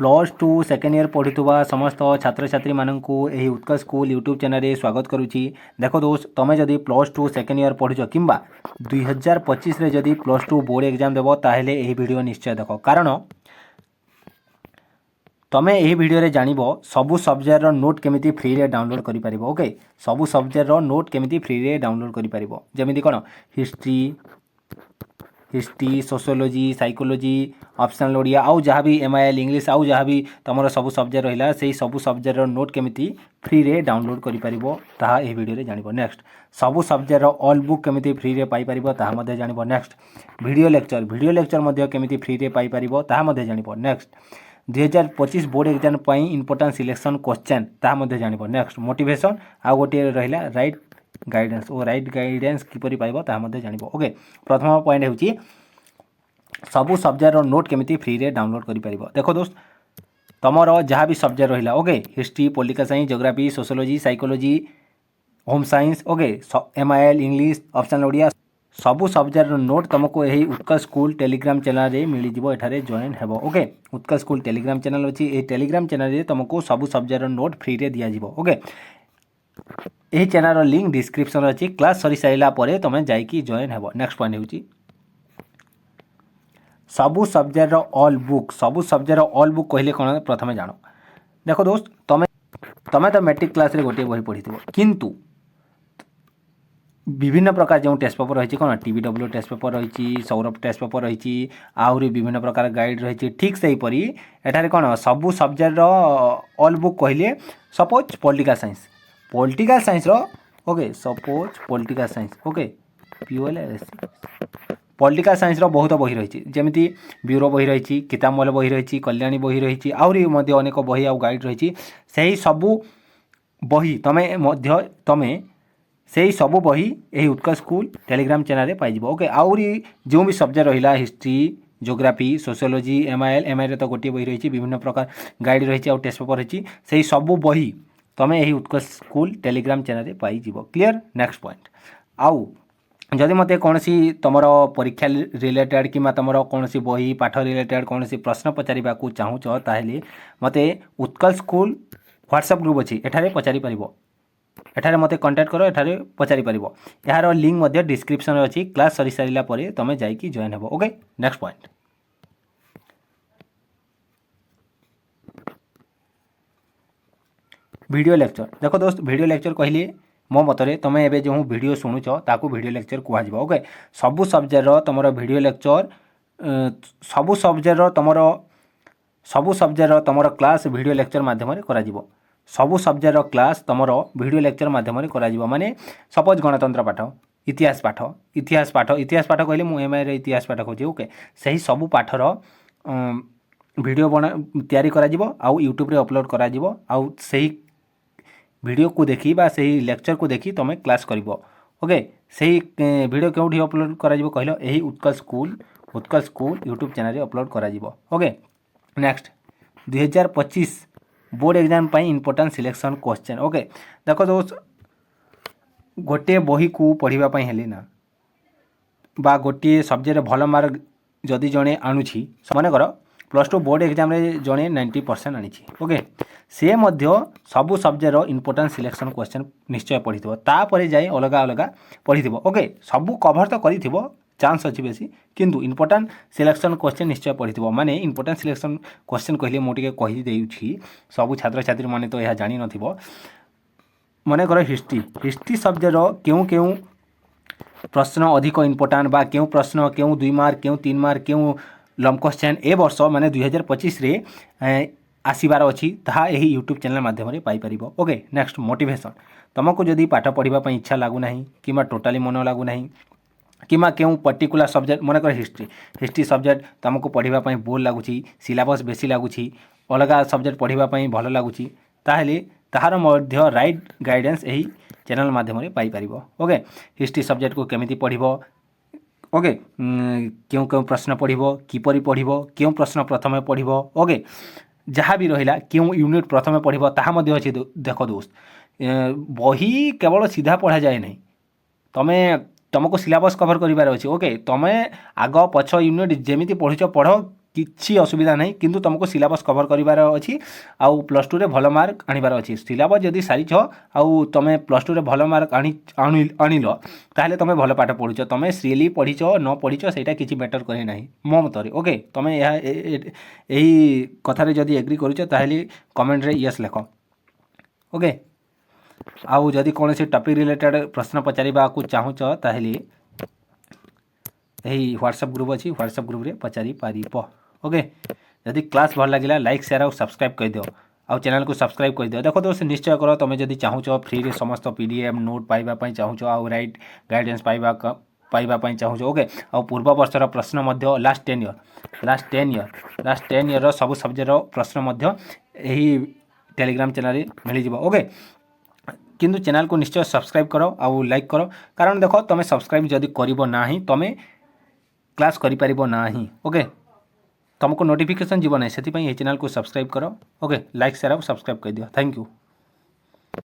+2 second year पढ़ुवा समस्त छात्र छात्री मानू यही उत्कर्ष स्कूल यूट्यूब चैनल स्वागत करुच्ची। देख दोस्त तुम्हें जदि +2 सेकेंड इयर पढ़ुच कि 2025 रे जदि +2 बोर्ड एग्जाम देव ताहेले यही वीडियो निश्चय देख, कारण तुम्हें यही वीडियो जानिब सबू सब्जेक्ट नोट केमिति फ्री रे डाउनलोड कर पारिबो। ओके, सबू सब्जेक्ट नोट केमिति फ्री रे डाउनलोड कर पारिबो, जेमिति कोन history sociology psychology optional Odia आउ जहाँ भी MIL इंग्लिश आउ जहाँ भी तुम सब सब्जेक्ट रहा से सबू सब्जेक्ट नोट केमिति फ्री रे डाउनलोड कर पारिबो ताहा एही वीडियो रे जानिबो। नेक्स्ट सबू सब्जेक्ट ऑल बुक केमिति फ्री रे पाई पारिबो ताहा मध्ये जानिबो। नेक्स्ट वीडियो लेक्चर मध्ये केमिति फ्री रे पाई पारिबो ताहा मध्ये जानिबो। नेक्स्ट 2025 बोर्ड एग्जाम पई इंपोर्टेंट सिलेक्शन क्वेश्चन ताहा मध्ये जानिबो। नेक्स्ट मोटिवेशन आउ गोटे रहिला राइट गाइडेंस किपरि पाइबो ताहा मध्ये जानिबो। ओके, प्रथम पॉइंट हेउची सबू सब्जेक्ट नोट केमिति फ्री रे डाउनलोड करि पारिबो। देखो दोस्त तमरो जहाँ भी सब्जेक्ट रहिला, okay, history political science geography sociology psychology home science, okay, MIL English optional Odia सबू सब्जेक्ट नोट तुमको यही उत्कर्ष स्कूल टेलीग्राम चैनल रे मिल जिवो, एठारे जॉइन हेबो। ओके, उत्कर्ष स्कूल टेलीग्राम चैनल अछि, ए टेलीग्राम चैनल रे तुमको सबू सब्जेक्ट नोट फ्री रे दिया जिवो। ओके, यही चैनल लिंक डिस्क्रिप्शन अच्छी, क्लास सरी सारा पर तुम जाइकी जॉइन हेबो। नेक्स्ट पॉइंट होची सबू सब्जेक्ट ऑल बुक कहले कौन प्रथम जान। देखो दोस्त तुम्हें तो मैट्रिक क्लास रे गोटे बही पढ़ी किंतु विभिन्न प्रकार जो टेस्ट पेपर रही कौन TBW टेस्ट पेपर रही सौरभ टेस्ट पेपर रही आहरी विभिन्न प्रकार गाइड रही, ठीक से हीपरी एठारे कौन सबू सब्जेक्ट ऑल बुक कहले suppose political science okay, suppose political science, okay, political science बहुत बही रही, जमीती ब्यूरो बही रही, किताबमल बही रही, कल्याणी बही रही, आहरी अनेक बही आ गाइड रही, से सबू बही तमें से सबू बही यही उत्कर्ष स्कूल टेलीग्राम चैनल रे पाइब। ओके, आहरी जो भी सब्जेक्ट रहा हिस्ट्री ज्योग्राफी सोशियोलॉजी MIL तो गोटे बही रही, विभिन्न प्रकार गाइड रही और टेस्ट पेपर रही, से सबू बही तुम्हें यही उत्कर्ष स्कूल टेलीग्राम चैनल रे पाई जिवो। क्लियर। नेक्स्ट पॉइंट आउ जदि मते कौन सी तुम परीक्षा रिलेटेड कि तुम कौन सी बही पाठ रिलेटेड कौन सी प्रश्न पचारिबा को चाहूच ताहेले मते उत्कर्ष स्कूल व्हाट्सएप ग्रुप अच्छी, एठारे पचारि परिबो, एठारे मते कांटेक्ट करो, एठारे पचारि परिबो। यार लिंक मध्य डिस्क्रिप्शन अच्छी, क्लास सरी सारा पर तुम जाइकी जॉइन हेबो। Okay, next point video lecture. देखो दोस्त वीडियो लेक्चर कहले मो मतरे तुम एबे जो वीडियो शुणुच ताकू वीडियो लेक्चर कहजिबो। ओके, सबू सब्जेक्ट तुमरो वीडियो लेक्चर सबू सब्जेक्ट तुमरो क्लास वीडियो लेक्चर माध्यम करा जिवो। सबू सब्जेक्ट क्लास तुमरो वीडियो लेक्चर माध्यम करा जिवो, माने सपोज गणतंत्र पाठ इतिहास पाठ कहले मु MI रे इतिहास पाठ कहूँ। ओके, सही सबू पाठर वीडियो तैयारी करा जिवो आउ यूट्यूब रे अपलोड करा जिवो, आउ सही वीडियो को देखी बा सही लेक्चर को देखी तुम क्लास करिवो। ओके, सही वीडियो केउठी अपलोड करा जिवो कहलो यही उत्कर्ष स्कूल यूट्यूब चैनल रे अपलोड करा जिवो। ओके, नेक्स्ट 2025 बोर्ड एग्जाम पई इंपोर्टेंट सिलेक्शन क्वेश्चन। ओके, देखो दोस्त गोटे बही को पढ़िबा पई हेली ना बा गोटे सब्जेक्ट भल मार्क जदि जणे आणुछि, मन कर +2 बोर्ड एग्जाम रे जणे 90% आनी। ओके, से मध्य सबू सब्जेक्ट इंपोर्टेंट सिलेक्शन क्वेश्चन निश्चय पढ़ी तापर जाए अलग अलग पढ़ी। ओके, सबू कभर तो करी चांस अच्छी बेसी, किंतु इंपोर्टेंट सिलेक्शन क्वेश्चन निश्चय पढ़ी माने इंपोर्टेंट सिलेक्शन क्वेश्चन कहले मुझे कही देउछि सबू छात्र छात्री माने तो यह जानी नथिबो। मन कर हिस्ट्री सब्जेक्ट क्यों प्रश्न अधिक इंपोर्टेंट बा क्यों प्रश्न क्यों 2 मार्क क्यों 3 मार्क क्यों लंब क्वेश्चन ए वर्ष माने 2025 रे आसबार अच्छी ताहा यही यूट्यूब चैनल माध्यम पाई परिबो। ओके, नेक्स्ट मोटिवेशन तुमको जदि पाठ पढ़ा इच्छा लगुना कि टोटाली मन लगुना कि क्यों पर्टिकुलर सब्जेक्ट मन कर हिस्ट्री सब्जेक्ट तुमको पढ़ापी बोर लगुच सिलेबस बेसी लगुच अलग सब्जेक्ट पढ़ापी भल लगुच ताहेले ताहार मध्य राइट गाइडेंस यही चैनल माध्यम पाई परिबो। ओके, हिस्ट्री सब्जेक्ट को केमिति पढ़िबो, ओके, क्यों प्रश्न पढ़िबो किपरि पढ़िबो क्यों प्रश्न प्रथमे पढ़िबो। ओके, जहाँ भी रहिला क्यों यूनिट प्रथमे पढ़िबो ताहा मध्य अछि। देखो दोस्त बही केवल सीधा पढ़ा जाए नहीं, तुमको सिलेबस कवर करिवार अछि। ओके, तुम आग पछ यूनिट जेमिति पढ़ुछ पढ़ କିଛି ଅସୁବିଧା ନାହିଁ କିନ୍ତୁ ତୁମକୁ ସିଲାବସ୍ କଭର୍ କରିବାର ଅଛି ଆଉ ପ୍ଲସ୍ ଟୁରେ ଭଲ ମାର୍କ ଆଣିବାର ଅଛି। ସିଲାବସ୍ ଯଦି ସାରିଛ ଆଉ ତୁମେ ପ୍ଲସ୍ ଟୁରେ ଭଲ ମାର୍କ ଆଣିଲ ତାହେଲେ ତୁମେ ଭଲ ପାଠ ପଢ଼ୁଛ। ତୁମେ ସିରିୟଲି ପଢ଼ିଛ ନ ପଢ଼ିଛ ସେଇଟା କିଛି ମ୍ୟାଟର୍ କରେ ନାହିଁ ମୋ ମତରେ। ଓକେ, ତୁମେ ଏହି କଥାରେ ଯଦି ଏଗ୍ରି କରୁଛ ତାହେଲେ କମେଣ୍ଟରେ ୟେସ୍ ଲେଖ। ଓକେ, ଆଉ ଯଦି କୌଣସି ଟପିକ୍ ରିଲେଟେଡ଼୍ ପ୍ରଶ୍ନ ପଚାରିବାକୁ ଚାହୁଁଛ ତାହେଲେ ଏହି ହ୍ୱାଟ୍ସଆପ୍ ଗ୍ରୁପ୍ ଅଛି, ହ୍ୱାଟ୍ସଆପ୍ ଗ୍ରୁପ୍ରେ ପଚାରି ପାରିବ। ଓକେ, ଯଦି କ୍ଲାସ୍ ଭଲ ଲାଗିଲା ଲାଇକ୍ ସେୟାର ଆଉ ସବସ୍କ୍ରାଇବ୍ କରିଦିଅ ଆଉ ଚ୍ୟାନେଲକୁ ସବସ୍କ୍ରାଇବ୍ କରିଦିଅ। ଦେଖ ଦୋସ୍ତ ନିଶ୍ଚୟ କର, ତୁମେ ଯଦି ଚାହୁଁଛ ଫ୍ରିରେ ସମସ୍ତ PDF ନୋଟ୍ ପାଇବା ପାଇଁ ଚାହୁଁଛ ଆଉ ରାଇଟ୍ ଗାଇଡ଼େନ୍ସ ପାଇବା ପାଇଁ ଚାହୁଁଛ। ଓକେ, ଆଉ ପୂର୍ବ ବର୍ଷର ପ୍ରଶ୍ନ ମଧ୍ୟ ଲାଷ୍ଟ 10 ଇୟର୍ର ସବୁ ସବଜେକ୍ଟର ପ୍ରଶ୍ନ ମଧ୍ୟ ଏହି ଟେଲିଗ୍ରାମ ଚ୍ୟାନେଲରେ ମିଳିଯିବ। ଓକେ, କିନ୍ତୁ ଚ୍ୟାନେଲକୁ ନିଶ୍ଚୟ ସବସ୍କ୍ରାଇବ୍ କର ଆଉ ଲାଇକ୍ କର, କାରଣ ଦେଖ ତୁମେ ସବସ୍କ୍ରାଇବ୍ ଯଦି କରିବ ନାହିଁ ତୁମେ କ୍ଲାସ୍ କରିପାରିବ ନାହିଁ। ଓକେ, ତୁମକୁ ନୋଟିଫିକେସନ୍ ଯିବ ନାହିଁ, ସେଥିପାଇଁ ଏହି ଚ୍ୟାନେଲକୁ ସବସ୍କ୍ରାଇବ୍ କର। ଓକେ, ଲାଇକ୍ ସେୟାର ଆଉ ସବସ୍କ୍ରାଇବ୍ କରିଦିଅ। Thank you.